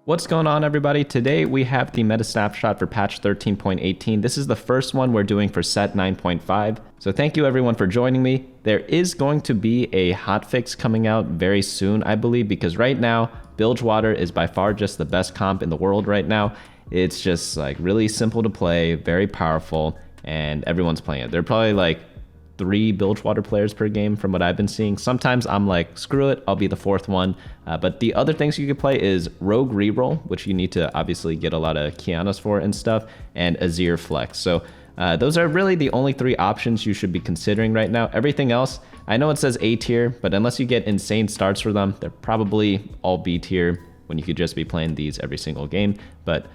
What's going on, everybody? Today we have the meta snapshot for patch 13.18. This is the first one we're doing for set 9.5. So thank you everyone for joining me. There is going to be a hotfix coming out very soon, I believe, because right now Bilgewater is by far just the best comp in the world right now. It's just like really simple to play, very powerful, and everyone's playing it. They're probably like 3 Bilgewater players per game from what I've been seeing. Sometimes I'm like, screw it, I'll be the 4th one. But the other things you could play is Rogue Reroll, which you need to obviously get a lot of Kianas for and stuff, and Azir Flex. So those are really the only 3 options you should be considering right now. Everything else, I know it says A tier, but unless you get insane starts for them, they're probably all B tier when you could just be playing these every single game. But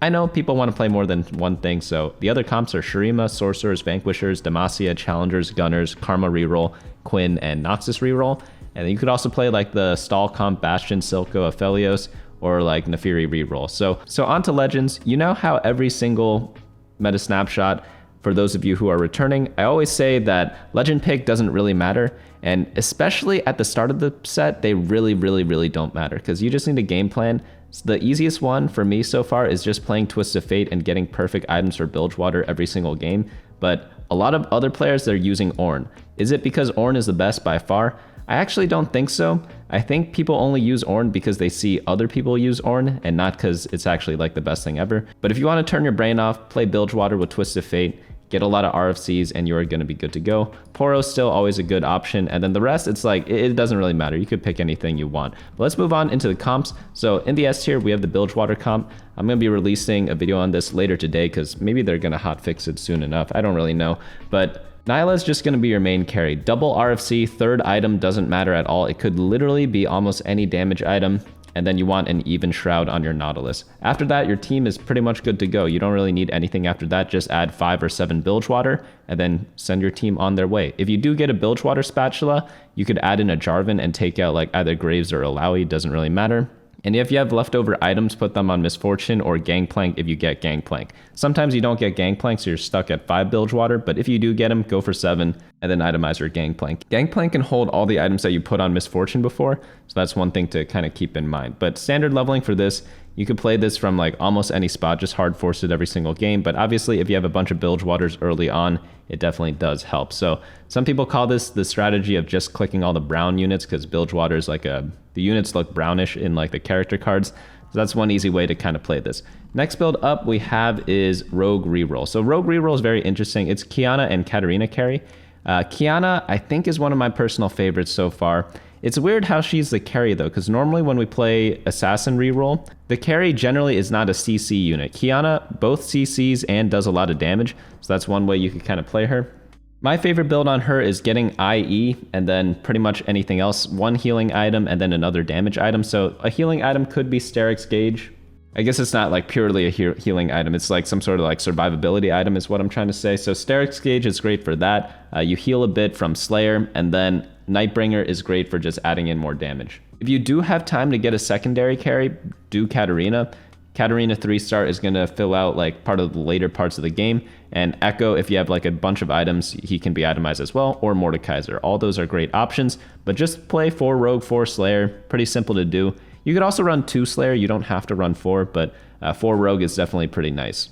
I know people want to play more than one thing, so the other comps are Shurima, Sorcerers, Vanquishers, Demacia, Challengers, Gunners, Karma Reroll, Quinn, and Noxus Reroll. And then you could also play like the stall comp Bastion, Silco, Aphelios, or like Naafiri Reroll. So on to Legends. You know how every single meta snapshot, for those of you who are returning, I always say that Legend pick doesn't really matter. And especially at the start of the set, they really don't matter, because you just need a game plan. So the easiest one for me so far is just playing Twist of Fate and getting perfect items for Bilgewater every single game. But a lot of other players, they're using Ornn. Is it because Ornn is the best by far? I actually don't think so. I think people only use Ornn because they see other people use Ornn and not because it's actually like the best thing ever. But if you want to turn your brain off, play Bilgewater with Twist of Fate, get a lot of RFCs, and you're going to be good to go. Poro's still always a good option, and then the rest, it's like, it doesn't really matter. You could pick anything you want. But let's move on into the comps. So in the S tier, we have the Bilgewater comp. I'm going to be releasing a video on this later today, because maybe they're going to hotfix it soon enough. I don't really know. But Nyla is just going to be your main carry. Double RFC, 3rd item doesn't matter at all. It could literally be almost any damage item. And then you want an even shroud on your Nautilus. After that, your team is pretty much good to go. You don't really need anything after that. Just add 5 or 7 Bilgewater and then send your team on their way. If you do get a Bilgewater spatula, you could add in a Jarvan and take out like either Graves or Alawi, doesn't really matter. And if you have leftover items, put them on Misfortune or Gangplank if you get Gangplank. Sometimes you don't get Gangplank, so you're stuck at 5 Bilgewater, but if you do get them, go for 7 and then itemize your Gangplank. Gangplank can hold all the items that you put on Misfortune before, so that's one thing to kind of keep in mind. But standard leveling for this, you could play this from like almost any spot, just hard force it every single game. But obviously, if you have a bunch of Bilgewaters early on, it definitely does help. So some people call this the strategy of just clicking all the brown units, because Bilgewater is like the units look brownish in like the character cards. So that's one easy way to kind of play this. Next build up we have is Rogue Reroll. So Rogue Reroll is very interesting. It's Kiana and Katarina carry. Kiana, I think, is one of my personal favorites so far. It's weird how she's the carry though, because normally when we play Assassin Reroll, the carry generally is not a CC unit. Kiana both CCs and does a lot of damage, so that's one way you could kind of play her. My favorite build on her is getting IE and then pretty much anything else. 1 healing item and then another damage item. So a healing item could be Sterix Gauge. I guess it's not like purely a healing item. It's like some sort of like survivability item is what I'm trying to say. So Sterix Gauge is great for that. You heal a bit from Slayer, and then Nightbringer is great for just adding in more damage. If you do have time to get a secondary carry, do Katarina. Katarina 3-star is going to fill out like part of the later parts of the game. And Echo, if you have like a bunch of items, he can be itemized as well, or Mordekaiser. All those are great options, but just play 4 Rogue, 4 Slayer. Pretty simple to do. You could also run 2 Slayer. You don't have to run 4, but 4 Rogue is definitely pretty nice.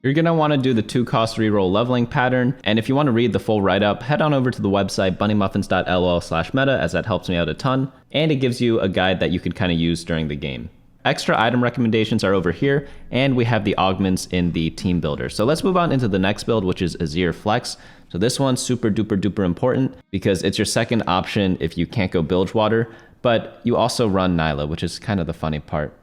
You're going to want to do the 2-cost reroll leveling pattern, and if you want to read the full write-up, head on over to the website bunnymuffins.lol/meta, as that helps me out a ton, and it gives you a guide that you can kind of use during the game. Extra item recommendations are over here, and we have the augments in the team builder. So let's move on into the next build, which is Azir Flex. So this one's super duper important because it's your second option if you can't go Bilgewater, but you also run Nyla, which is kind of the funny part.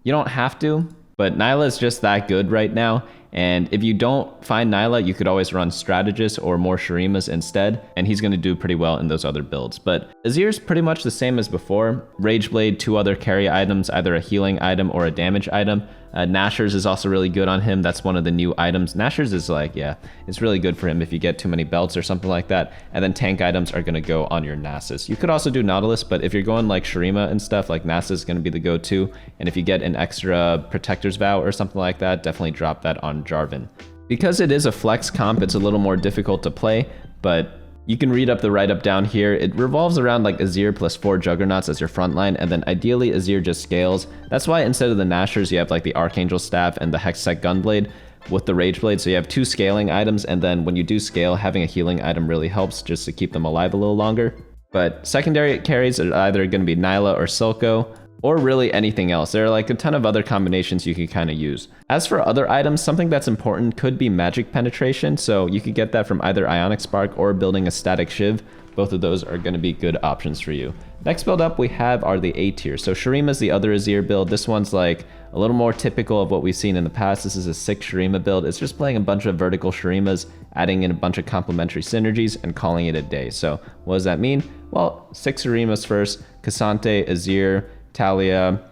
You don't have to, but Nyla is just that good right now. And if you don't find Nyla, you could always run Strategist or more Shurimas instead, and he's going to do pretty well in those other builds. But Azir's pretty much the same as before. Rageblade, 2 other carry items, either a healing item or a damage item. Nashers is also really good on him. That's one of the new items. Nashers is like, yeah, it's really good for him if you get too many belts or something like that. And then tank items are going to go on your Nasus. You could also do Nautilus, but if you're going like Shurima and stuff, like Nasus is going to be the go-to. And if you get an extra Protector's Vow or something like that, definitely drop that on Jarvan. Because it is a flex comp, it's a little more difficult to play, but You can read up the write-up down here. It revolves around like Azir plus 4 Juggernauts as your front line, and then ideally Azir just scales. That's why instead of the Nashers, you have like the Archangel Staff and the Hextech Gunblade with the Rage Blade. So you have 2 scaling items, and then when you do scale, having a healing item really helps just to keep them alive a little longer. But secondary carries are either going to be Nyla or Silco, or really anything else. There are like a ton of other combinations you can kind of use. As for other items, something that's important could be magic penetration, so you could get that from either Ionic Spark or building a static Shiv. Both of those are going to be good options for you. Next build up we have are the A tier. So Shurima is the other Azir build. This one's like a little more typical of what we've seen in the past. This is a 6 Shurima build. It's just playing a bunch of vertical Shurimas, adding in a bunch of complementary synergies, and calling it a day. So what does that mean? Well, 6 Shurimas first, Cassante, Azir, Talia,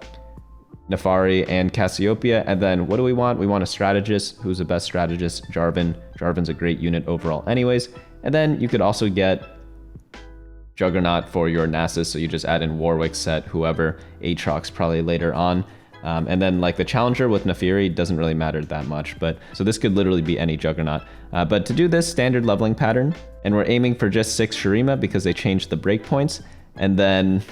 Naafiri, and Cassiopeia. And then what do we want? We want a strategist. Who's the best strategist? Jarvan. Jarvan's a great unit overall anyways. And then you could also get Juggernaut for your Nasus, so you just add in Warwick, set whoever, Aatrox probably later on. And then like the challenger with Naafiri doesn't really matter that much, but so this could literally be any Juggernaut. But to do this standard leveling pattern, and we're aiming for just 6 Shurima because they changed the breakpoints, and then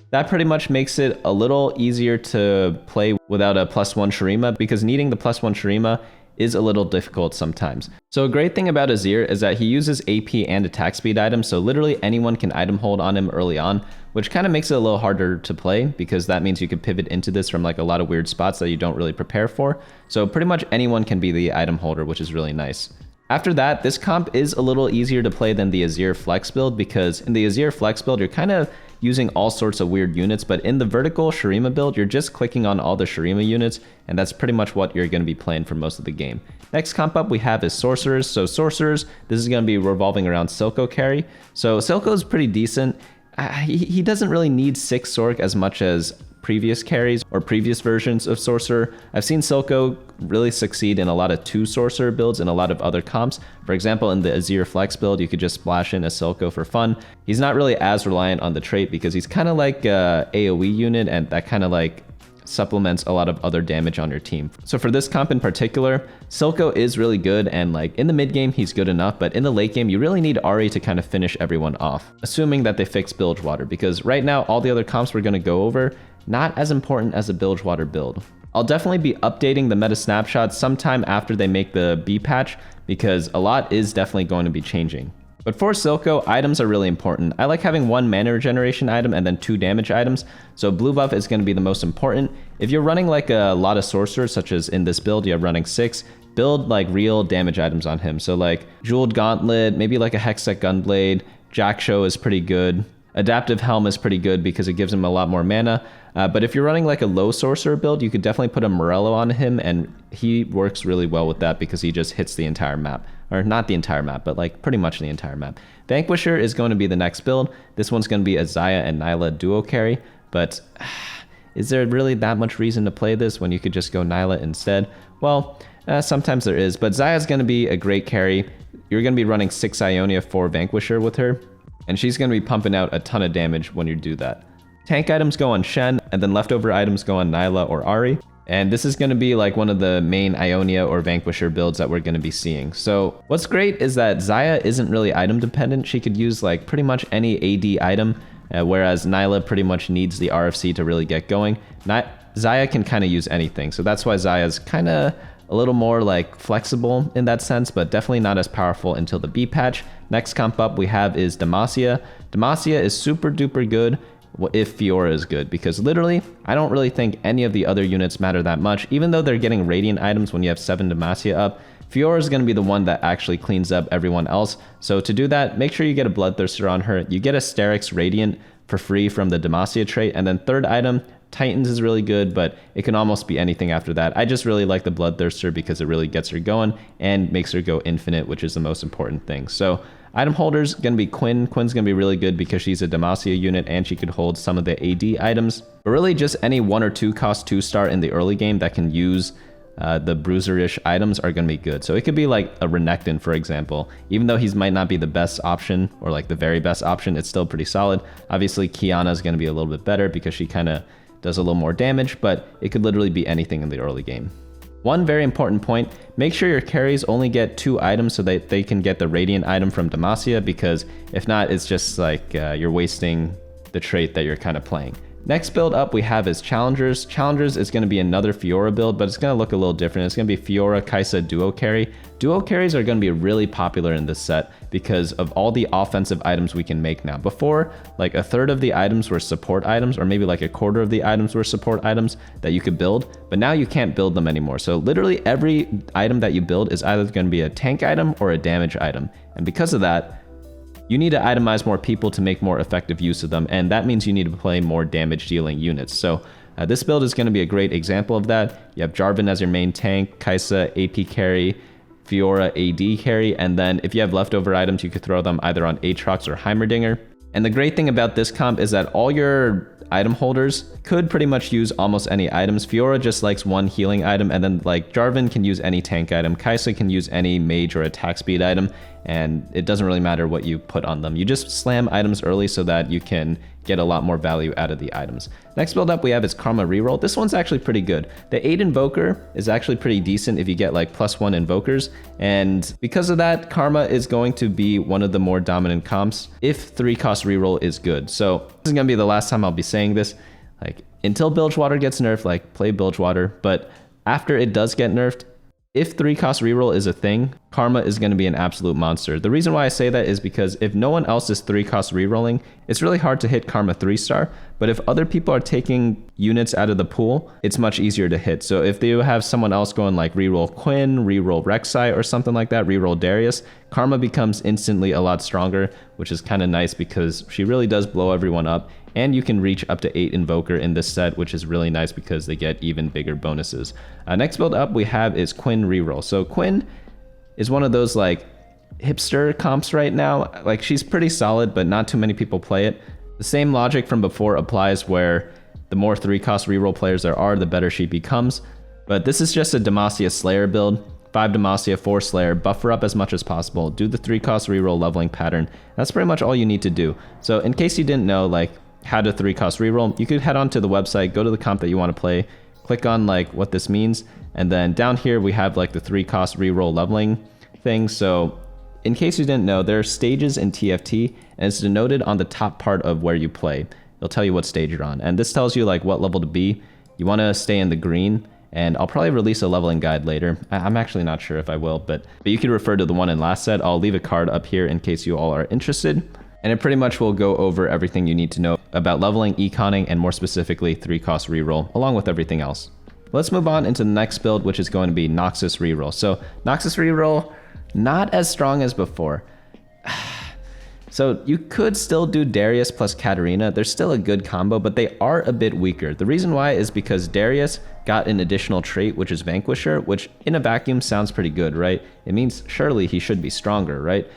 that pretty much makes it a little easier to play without a +1 Shurima, because needing the +1 Shurima is a little difficult sometimes. So a great thing about Azir is that he uses AP and attack speed items, so literally anyone can item hold on him early on, which kind of makes it a little harder to play, because that means you can pivot into this from like a lot of weird spots that you don't really prepare for. So pretty much anyone can be the item holder, which is really nice. After that, this comp is a little easier to play than the Azir Flex build, because in the Azir Flex build, you're kind of using all sorts of weird units, but in the vertical Shurima build, you're just clicking on all the Shurima units, and that's pretty much what you're going to be playing for most of the game. Next comp up we have is Sorcerers. So Sorcerers, this is going to be revolving around Silco carry. So Silco is pretty decent. He doesn't really need 6 Sorc as much as previous carries or previous versions of Sorcerer. I've seen Silco really succeed in a lot of 2 Sorcerer builds and a lot of other comps. For example, in the Azir Flex build, you could just splash in a Silco for fun. He's not really as reliant on the trait because he's kind of like a AoE unit, and that kind of like supplements a lot of other damage on your team. So for this comp in particular, Silco is really good, and like in the mid game he's good enough, but in the late game you really need Ahri to kind of finish everyone off, assuming that they fix Bilgewater, because right now all the other comps we're going to go over, not as important as a Bilgewater build. I'll definitely be updating the meta snapshot sometime after they make the B patch, because a lot is definitely going to be changing. But for Silco, items are really important. I like having 1 mana regeneration item and then 2 damage items, so blue buff is going to be the most important. If you're running like a lot of sorcerers, such as in this build, you're running 6, build like real damage items on him. So like Jeweled Gauntlet, maybe like a Hextech Gunblade, Jackshow is pretty good. Adaptive Helm is pretty good because it gives him a lot more mana. But if you're running like a low sorcerer build, you could definitely put a Morello on him, and he works really well with that because he just hits the entire map. Or not the entire map, but like pretty much the entire map. Vanquisher is going to be the next build. This one's going to be a Xayah and Nyla duo carry, but is there really that much reason to play this when you could just go Nyla instead? Well, sometimes there is, but Xayah is going to be a great carry. You're going to be running 6 Ionia for Vanquisher with her, and she's going to be pumping out a ton of damage when you do that. Tank items go on Shen, and then leftover items go on Nyla or Ahri. And this is going to be like one of the main Ionia or Vanquisher builds that we're going to be seeing. So what's great is that Xayah isn't really item dependent. She could use like pretty much any AD item, whereas Nyla pretty much needs the RFC to really get going. Xayah can kind of use anything. So that's why Xayah's kind of a little more like flexible in that sense, but definitely not as powerful until the B patch. Next comp up we have is Demacia. Demacia is super duper good if Fiora is good, because literally I don't really think any of the other units matter that much. Even though they're getting radiant items when you have 7 Demacia up, Fiora is going to be the one that actually cleans up everyone else. So to do that, make sure you get a Bloodthirster on her. You get a Sterix Radiant for free from the Demacia trait, and then third item, Titans is really good, but it can almost be anything after that. I just really like the Bloodthirster because it really gets her going and makes her go infinite, which is the most important thing. So item holders going to be Quinn. Quinn's going to be really good because she's a Demacia unit and she could hold some of the AD items. But really just any 1 or 2 cost 2-star in the early game that can use the bruiser-ish items are going to be good. So it could be like a Renekton, for example. Even though he might not be the best option or like the very best option, it's still pretty solid. Obviously, Kiana is going to be a little bit better because she kind of does a little more damage, but it could literally be anything in the early game. One very important point, make sure your carries only get 2 items so that they can get the Radiant item from Demacia, because if not, it's just like you're wasting the trait that you're kind of playing. Next build up we have is Challengers. Challengers is going to be another Fiora build, but it's going to look a little different. It's going to be Fiora, Kai'Sa, duo carry. Duo carries are going to be really popular in this set because of all the offensive items we can make now. Before, like a third of the items were support items, or maybe like a quarter of the items were support items that you could build, but now you can't build them anymore. So literally every item that you build is either going to be a tank item or a damage item. And because of that, you need to itemize more people to make more effective use of them, and that means you need to play more damage dealing units. So this build is going to be a great example of that. You have Jarvan as your main tank, Kai'Sa AP carry, Fiora AD carry, and then if you have leftover items, you could throw them either on Aatrox or Heimerdinger. And the great thing about this comp is that all your item holders could pretty much use almost any items. Fiora just likes one healing item, and then like Jarvan can use any tank item. Kai'Sa can use any mage or attack speed item, and it doesn't really matter what you put on them. You just slam items early so that you can get a lot more value out of the items. Next build up we have is Karma Reroll. This one's actually pretty good. The 8 Invoker is actually pretty decent if you get like +1 Invokers, and because of that, Karma is going to be one of the more dominant comps if 3-cost reroll is good. So this is gonna be the last time I'll be saying this. Like, until Bilgewater gets nerfed, like, play Bilgewater, but after it does get nerfed, if 3-cost reroll is a thing, Karma is going to be an absolute monster. The reason why I say that is because if no one else is 3-cost rerolling, it's really hard to hit Karma 3-star, but if other people are taking units out of the pool, it's much easier to hit. So if they have someone else going like reroll Quinn, reroll Rek'Sai or something like that, reroll Darius, Karma becomes instantly a lot stronger, which is kind of nice because she really does blow everyone up. And you can reach up to 8 Invoker in this set, which is really nice because they get even bigger bonuses. Next build up we have is Quinn Reroll. So Quinn is one of those like hipster comps right now. Like, she's pretty solid, but not too many people play it. The same logic from before applies, where the more 3-cost reroll players there are, the better she becomes. But this is just a Demacia Slayer build. 5 Demacia, 4 Slayer, buffer up as much as possible, do the 3-cost reroll leveling pattern. That's pretty much all you need to do. So in case you didn't know, like, how to 3-cost reroll, you could head on to the website, go to the comp that you want to play, click on like what this means, and then down here we have like the 3-cost reroll leveling thing. So in case you didn't know, there are stages in TFT, and it's denoted on the top part of where you play. It'll tell you what stage you're on, and this tells you like what level to be. You want to stay in the green, and I'll probably release a leveling guide later. I'm actually not sure if I will, but you could refer to the one in last set. I'll leave a card up here in case you all are interested. And it pretty much will go over everything you need to know about leveling, econing, and more specifically 3-cost reroll, along with everything else. Let's move on into the next build, which is going to be Noxus Reroll. So Noxus Reroll, not as strong as before. So you could still do Darius plus Katarina. They're still a good combo, but they are a bit weaker. The reason why is because Darius got an additional trait, which is Vanquisher, which in a vacuum sounds pretty good, right? It means surely he should be stronger, right?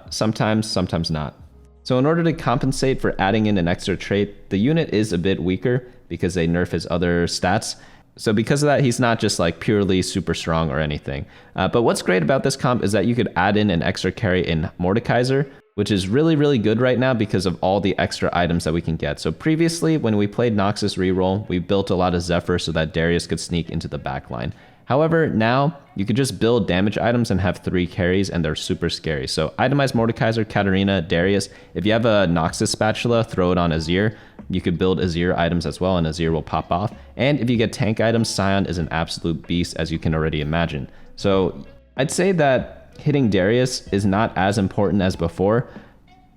Sometimes not. So in order to compensate for adding in an extra trait, the unit is a bit weaker because they nerf his other stats. So because of that, he's not just like purely super strong or anything. But what's great about this comp is that you could add in an extra carry in Mordekaiser, which is really, really good right now because of all the extra items that we can get. So previously, when we played Noxus Reroll, we built a lot of Zephyr so that Darius could sneak into the backline. However, now you could just build damage items and have 3 carries, and they're super scary. So itemize Mordekaiser, Katarina, Darius. If you have a Noxus Spatula, throw it on Azir. You could build Azir items as well, and Azir will pop off. And if you get tank items, Sion is an absolute beast, as you can already imagine. So I'd say that hitting Darius is not as important as before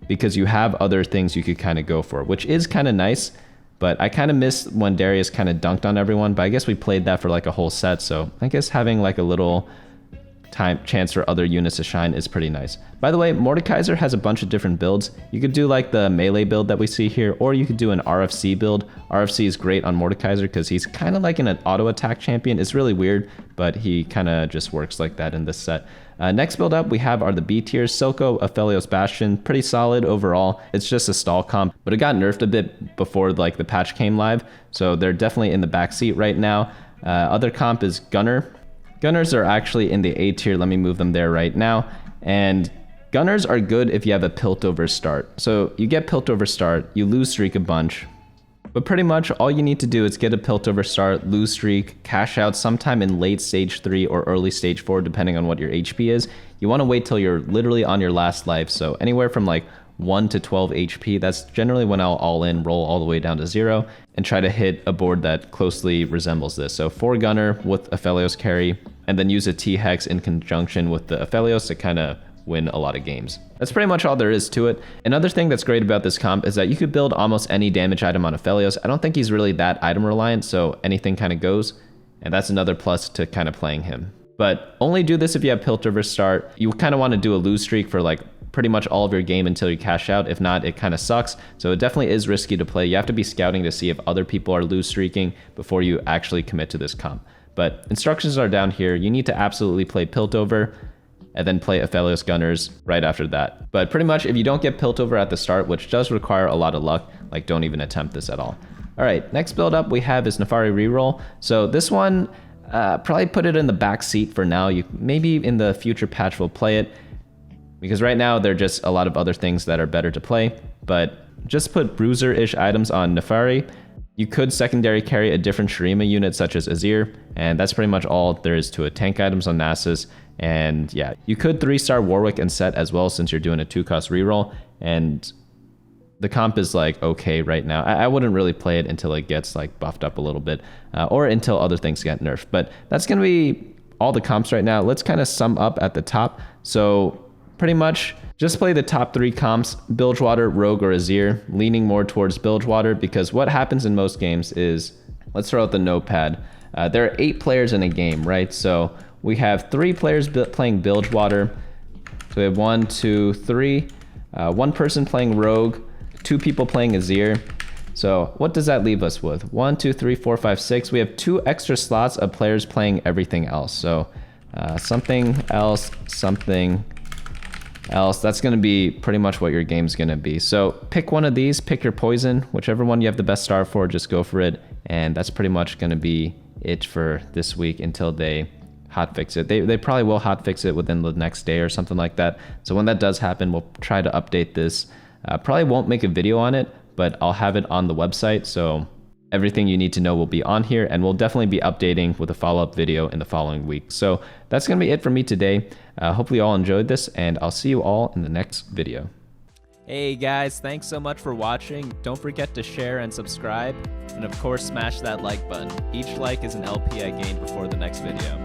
because you have other things you could kind of go for, which is kind of nice. But I kind of miss when Darius kind of dunked on everyone, but I guess we played that for like a whole set, so I guess having like a little chance for other units to shine is pretty nice. By the way, Mordekaiser has a bunch of different builds. You could do like the melee build that we see here, or you could do an RFC build. RFC is great on Mordekaiser because he's kind of like an auto attack champion. It's really weird, but he kind of just works like that in this set. Next build up we have are the B tiers. Silco, Aphelios, Bastion, pretty solid overall. It's just a stall comp, but it got nerfed a bit before like the patch came live, so they're definitely in the backseat right now. Other comp is Gunner. Gunners are actually in the A tier. Let me move them there right now. And Gunners are good if you have a Piltover start. So you get Piltover start, you lose streak a bunch, But pretty much all you need to do is get a Piltover start, lose streak, cash out sometime in late stage 3 or early stage 4, depending on what your HP is. You want to wait till you're literally on your last life, so anywhere from like 1 to 12 HP, that's generally when I'll all in, roll all the way down to 0, and try to hit a board that closely resembles this. So 4 Gunner with Aphelios carry, and then use a T-Hex in conjunction with the Aphelios to kind of win a lot of games. That's pretty much all there is to it. Another thing that's great about this comp is that you could build almost any damage item on Aphelios. I don't think he's really that item reliant, so anything kind of goes, and that's another plus to kind of playing him. But only do this if you have Piltover start. You kind of want to do a lose streak for like pretty much all of your game until you cash out. If not, it kind of sucks. So it definitely is risky to play. You have to be scouting to see if other people are lose streaking before you actually commit to this comp. But instructions are down here. You need to absolutely play Piltover and then play Aphelios Gunners right after that. But pretty much if you don't get Piltover at the start, which does require a lot of luck, like don't even attempt this at all. All right, next build up we have is Naafiri Reroll. So this one, probably put it in the back seat for now. You maybe in the future patch will play it, because right now there are just a lot of other things that are better to play. But just put bruiser-ish items on Naafiri. You could secondary carry a different Shurima unit such as Azir, and that's pretty much all there is to it. Tank items on Nasus, and yeah, you could 3-star Warwick and set as well since you're doing a 2-cost reroll, and the comp is like okay right now. I wouldn't really play it until it gets like buffed up a little bit, or until other things get nerfed. But that's gonna be all the comps right now. Let's kind of sum up at the top. So pretty much just play the top 3 comps, Bilgewater, Rogue, or Azir, leaning more towards Bilgewater, because what happens in most games is, let's throw out the notepad. There are 8 players in a game, right? So we have 3 players playing Bilgewater. So we have 1, 2, 3. 1 person playing Rogue, 2 people playing Azir. So what does that leave us with? 1, 2, 3, 4, 5, 6. We have 2 extra slots of players playing everything else. So something else, something else. That's going to be pretty much what your game's going to be. So pick one of these, pick your poison, whichever one you have the best star for, just go for it. And that's pretty much going to be it for this week until they hotfix it. They probably will hotfix it within the next day or something like that. So when that does happen, we'll try to update this. Probably won't make a video on it, but I'll have it on the website. So everything you need to know will be on here, and we'll definitely be updating with a follow-up video in the following week. So that's going to be it for me today. Hopefully you all enjoyed this, and I'll see you all in the next video. Hey guys, thanks so much for watching. Don't forget to share and subscribe, and of course smash that like button. Each like is an LP I gain before the next video.